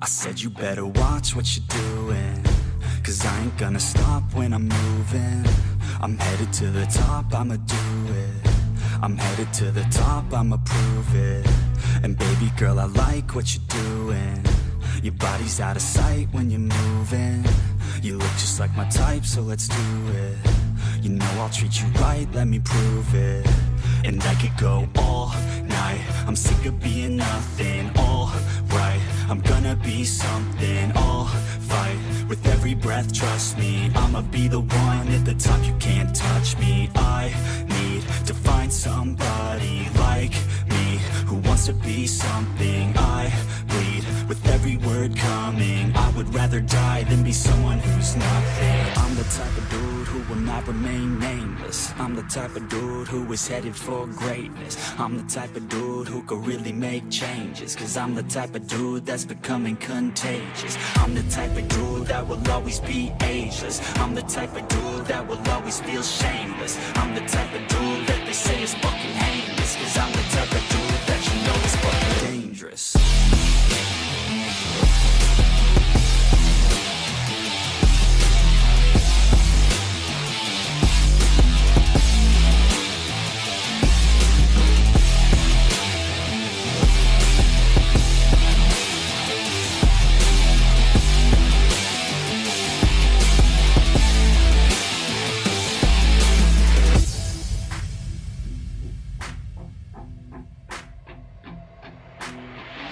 I said you better watch what you're doing, 'cause I ain't gonna stop when I'm moving. I'm headed to the top, I'ma do it. I'm headed to the top, I'ma prove it. And baby girl, I like what you're doing. Your body's out of sight when you're moving. You look just like my type, so let's do it. You know I'll treat you right, let me prove it. And I could go all night, I'm sick of being nothing. All right, I'm gonna be something. I'll fight with every breath, trust me. I'ma be the one at the top, you can't touch me. I need to find somebody like me, who wants to be something. I bleed with every word coming. I would rather die than be someone who's nothing. I'm the type of dude who will not remain nameless. I'm the type of dude who is headed for greatness. I'm the type of dude who could really make changes, 'cause I'm the type of dude that's becoming contagious. I'm the type of dude that will always be ageless. I'm the type of dude that will always feel shameless. I'm the type of dude that they say is fucking heinous, 'cause I'm the type of dude that you know is fucking dangerous.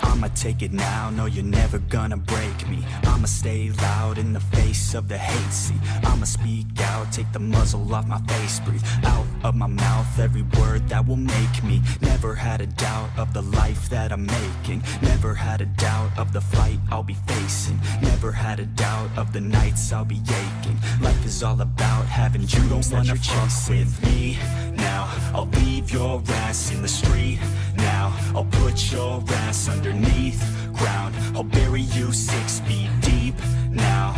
I'ma take it now, no you're never gonna break me. I'ma stay loud in the face of the hate, see. I'ma speak out, take the muzzle off my face. Breathe out of my mouth every word that will make me. Never had a doubt of the life that I'm making. Never had a doubt of the fight I'll be facing. Never had a doubt of the nights I'll be aching. Life is all about having dreams that you're chasing. With me now, I'll leave your ass in the street now. I'll put your ass underneath ground. I'll bury you 6 feet deep now.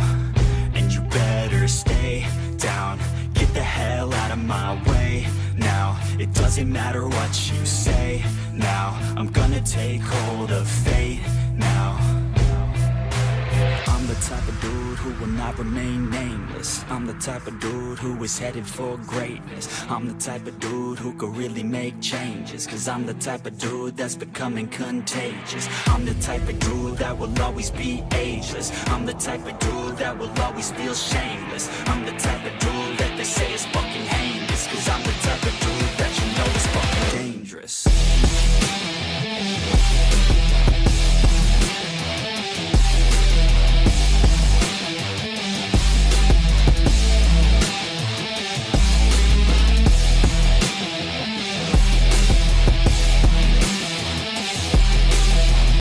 And you better stay down. Get the hell out of my way now. It doesn't matter what you say now. I'm gonna take hold of fate now. I'm the type of dude who will not remain nameless. I'm the type of dude who is headed for greatness. I'm the type of dude who could really make changes, 'cause I'm the type of dude that's becoming contagious. I'm the type of dude that will always be ageless. I'm the type of dude that will always feel shameless. I'm the type of dude that they say is fucking heinous, 'cause I'm the